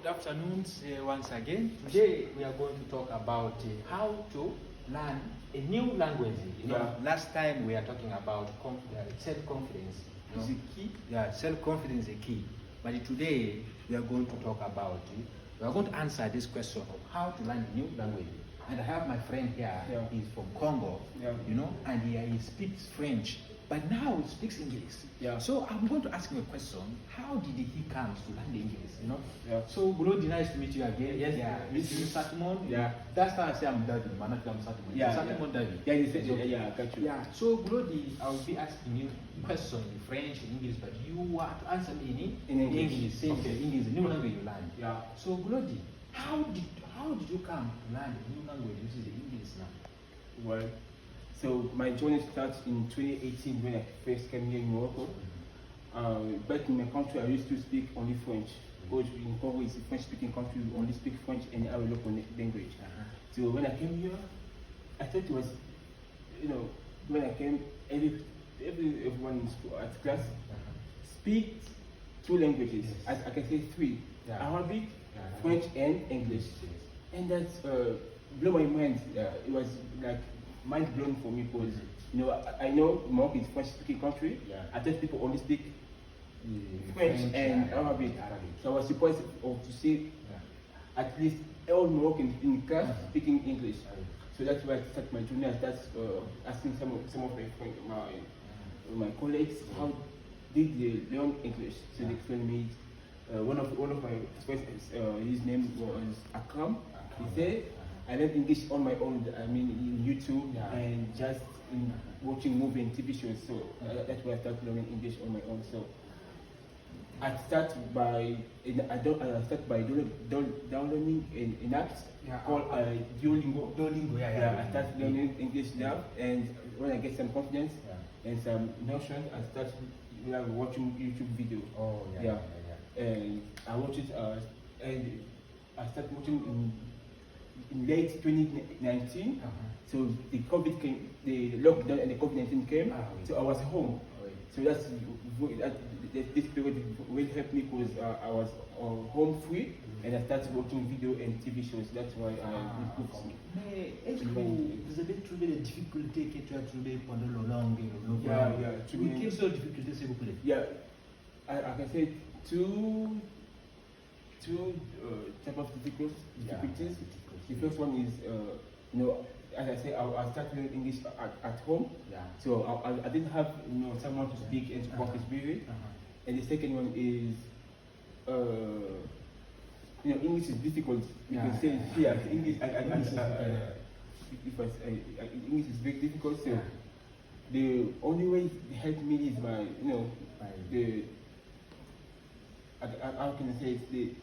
good afternoon once again. Today we are going to talk about how to learn a new language. Last time we are talking about self-confidence. Is it key? Yeah, self-confidence is a key. But today we are going to talk about, we are going to answer this question of how to learn a new language. And I have my friend here, he's from Congo, and he speaks French. But now he speaks English. So I'm going to ask him a question. How did he come to learn the English? So Glody, nice to meet you again. Yes. This is Satimon. Yeah. That's how I say I'm David. I'm Satimon. Satimon David. I got you. Yeah. So Glody, I will be asking you question in French and English, but you are to answer me in English. Say English, new language you learn. Yeah. So Glody, how did you come to learn a new language, which is the English now? Well, so my journey starts in 2018 when I first came here in Morocco. Back in my country, I used to speak only French. Because in Congo, it's a French-speaking country, we only speak French and our local language. So when I came here, I thought it was, when I came, everyone in school, at class, speak two languages. I can say three: Arabic, French, and English. And that blew my mind. It was like mind blown for me because I know Morocco is a French-speaking country. I thought people only speak French and Arabic. So I was surprised to see at least all Moroccans in class speaking English. So that's why I started my journey. I started asking some of my friends, my colleagues, how did they learn English? So they explained me. One of my friends, his name was Akram. He said, I learned English on my own. I mean, in YouTube and just in watching movie and TV shows. So that's why I started learning English on my own. So I start by downloading an app called Duolingo. I started learning English now, and when I get some confidence and some notion, I start watching YouTube video. And I watch it, and I started watching in late 2019. So the COVID came, the lockdown and the COVID-19 came. So I was home. So this period really helped me because I was home free and I started watching video and TV shows. That's why I improved. Mais est-ce que vous avez trouvé les difficultés que tu as trouvées pendant le long Oui, quelles sont les difficultés, s'il vous plaît? I can say two type of difficulties. The first one is, as I say, I started learning English at home. So I didn't have someone to speak and to practice with it. And the second one is, English is difficult. You can say here, English. English is very difficult. So the only way it helped me is by how can I say it?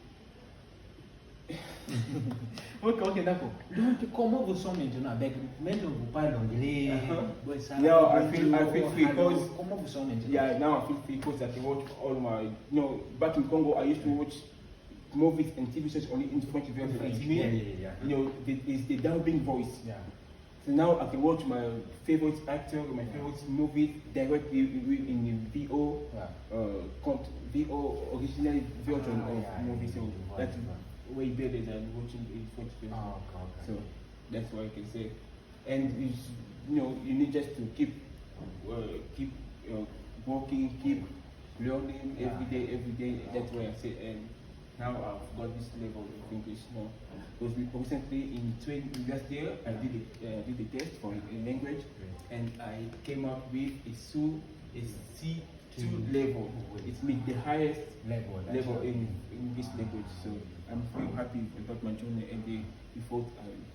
Ok, d'accord. Donc, comment vous sentez maintenant avec maintenant vous parlez anglais? Now I feel free because comment vous sentez maintenant? Yeah, now I feel free because I can watch all my. Back in Congo, I used to watch movies and TV shows only in French version. It's me. It's the dubbing voice. So now I can watch my favorite actor, my favorite movies directly in VO, VO original version of movies. So that's way better than watching in French version. So that's what I can say. And you need just to keep working, keep learning every day. That's why I say. And now I've got this level of English now. Because recently last year I did a test for a language, and I came up with a C2 level. It's the highest level in English language. So I'm very happy about my journey and the effort I did.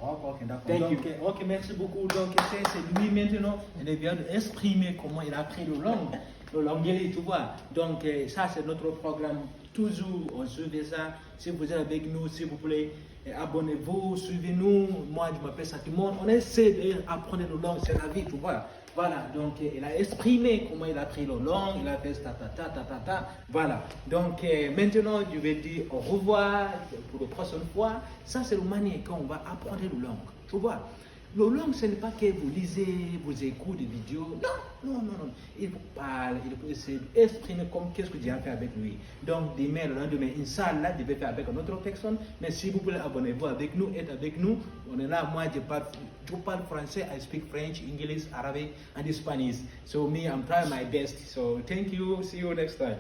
Ok, d'accord. Thank you. Ok, merci beaucoup. Donc, c'est lui maintenant, il vient d'exprimer comment il a appris l'anglais, tu vois. Donc, ça, c'est notre programme. Toujours, on suit ça. Si vous êtes avec nous, s'il vous plaît, abonnez-vous, suivez-nous. Moi, je m'appelle Satimon. On essaie d'apprendre nos langues, c'est la vie, tu vois. Voilà, donc il a exprimé comment il a appris le langue, il a fait ta. Voilà, donc maintenant je vais dire au revoir pour la prochaine fois. Ça, c'est le manière qu'on va apprendre le langue, tu vois. Le langue, ce n'est pas que vous lisez, vous écoutez des vidéos. Non, non, non, non. Il vous parle, il faut exprimer comme qu'est-ce que Dieu a fait avec lui. Donc, demain, le lendemain, Inch'Allah, Dieu va faire avec une autre personne. Mais si vous voulez abonnez-vous avec nous, être avec nous. On est là, moi, je parle français, I speak French, English, Arabic, and Spanish. So me, I'm trying my best. So thank you, see you next time.